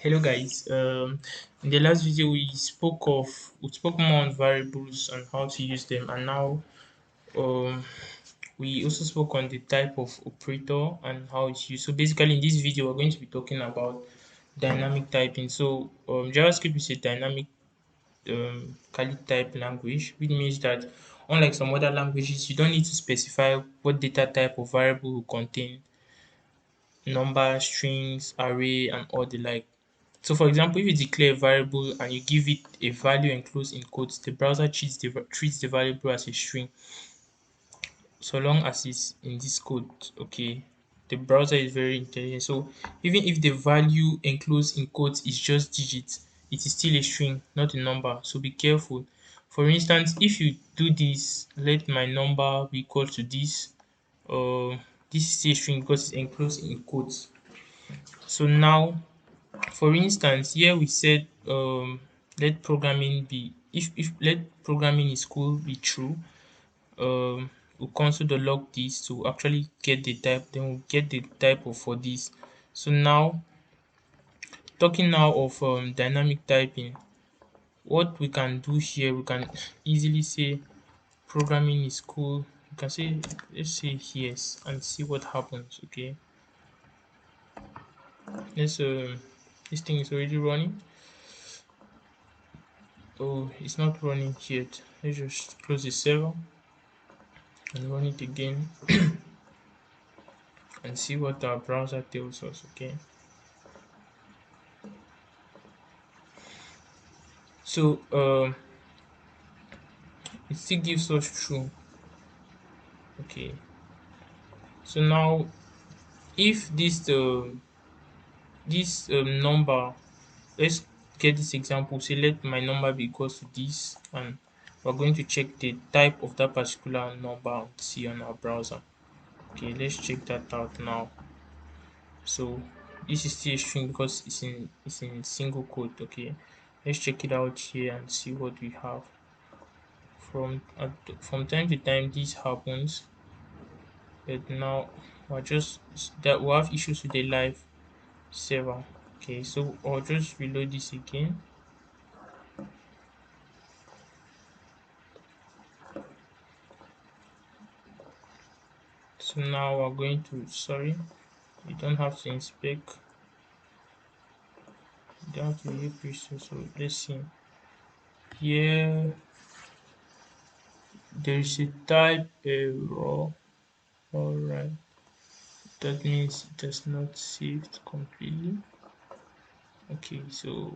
Hello guys. In the last video we spoke more on variables and how to use them, and now um we also spoke on the type of operator and how it's used. So basically in this video we're going to be talking about dynamic typing. So JavaScript is a dynamic type language, which means that unlike some other languages, you don't need to specify what data type or variable will contain number, strings, array, and all the like. So for example, if you declare a variable and you give it a value enclosed in quotes, the browser treats the variable as a string so long as it's in this code. Okay. The browser is very intelligent. So even if the value enclosed in quotes is just digits, it is still a string, not a number. So be careful. For instance, if you do this, let my number be equal to this, uh, this is a string because it's enclosed in quotes. So now, for instance, here we said let programming be if let programming in school be true, we'll console the log this to actually get the type, then we'll get the type of for this. So now, talking now of dynamic typing, what we can do here, we can easily say programming is cool. We can say, let's say yes, and see what happens. Okay, let's this thing is already running. Oh, it's not running yet. Let's just close the server and run it again and see what our browser tells us. Okay, so it still gives us true. Okay, so now if this number, let's get this example. Say let my number be equals to this, and we're going to check the type of that particular number and see on our browser. Okay, let's check that out now. So this is still a string because it's in single quote. Okay, let's check it out here and see what we have. From time to time this happens, but now we're just that we have issues with the live server. Okay, so I'll just reload this again. So now we're going to, sorry, you don't have to inspect, you don't have to view precise. So let's see here, there is a type error. All right, that means it does not saved completely. Okay, so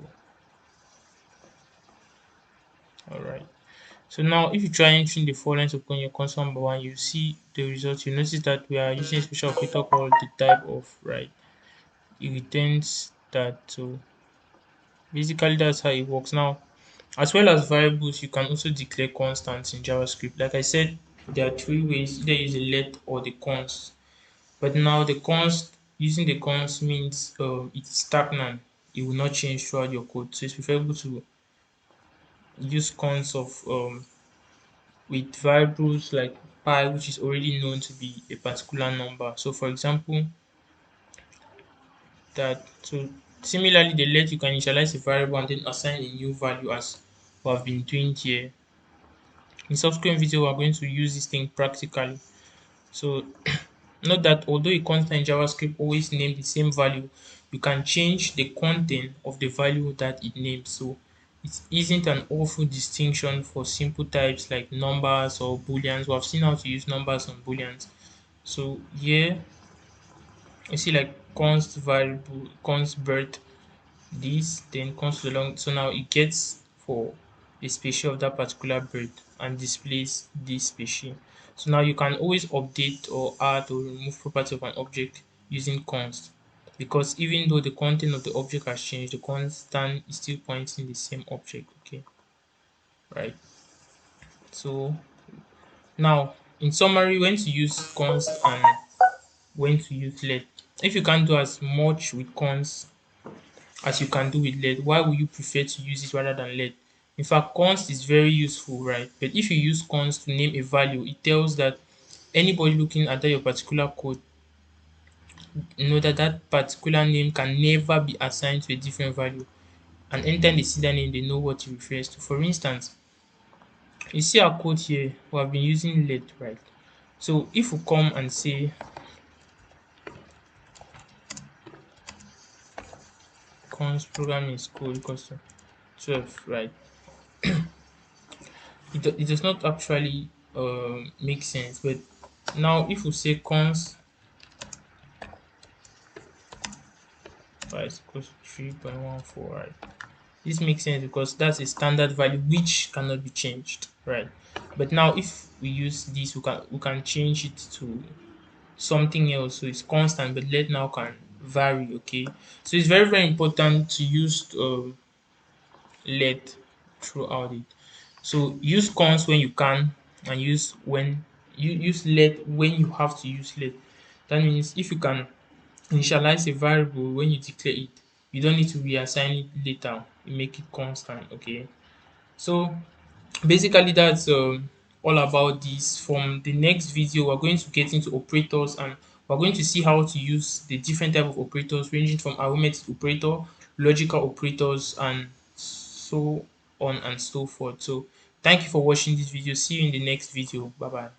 all right, so now if you try entering the four lines upon your console number one, you see the result. You notice that we are using a special operator called the type of, right? It returns that. So basically that's how it works. Now, as well as variables, you can also declare constants in JavaScript. Like I said, there are three ways: either use the let or the const. But now the const, using the const means it's stagnant. It will not change throughout your code. So it's preferable to use const of with variables like pi, which is already known to be a particular number. So for example, that so similarly the let, you can initialize a variable and then assign a new value as we have been doing here. In subsequent video, we're going to use this thing practically. So note that although a constant in JavaScript always name the same value, you can change the content of the value that it names. So it isn't an awful distinction for simple types like numbers or booleans. We have seen how to use numbers and booleans. So here you see like const variable, const birth, this, then const along. So now it gets for a species of that particular bird and displays this species. So now you can always update or add or remove property of an object using const, because even though the content of the object has changed, the constant is still pointing the same object. Okay, right? So now in summary, when to use const and when to use let. If you can't do as much with const as you can do with let, why would you prefer to use it rather than let? In fact, const is very useful, right? But if you use const to name a value, it tells that anybody looking at that your particular code know that that particular name can never be assigned to a different value. And anytime they see that name, they know what it refers to. For instance, you see our code here, we have been using let, right? So if we come and say const program is code equals to 12, right? It does not actually make sense. But now if we say const price equals to 3.14, right? This makes sense because that's a standard value which cannot be changed, right? But now if we use this, we can change it to something else. So it's constant, but let now can vary. Okay, so it's very very important to use let throughout it. So use const when you can, and use let when you have to use let. That means if you can initialize a variable when you declare it, you don't need to reassign it later. You make it constant. Okay. So basically that's all about this. From the next video, we're going to get into operators, and we're going to see how to use the different type of operators ranging from arithmetic operator, logical operators, and so on and so forth. So thank you for watching this video. See you in the next video. Bye bye.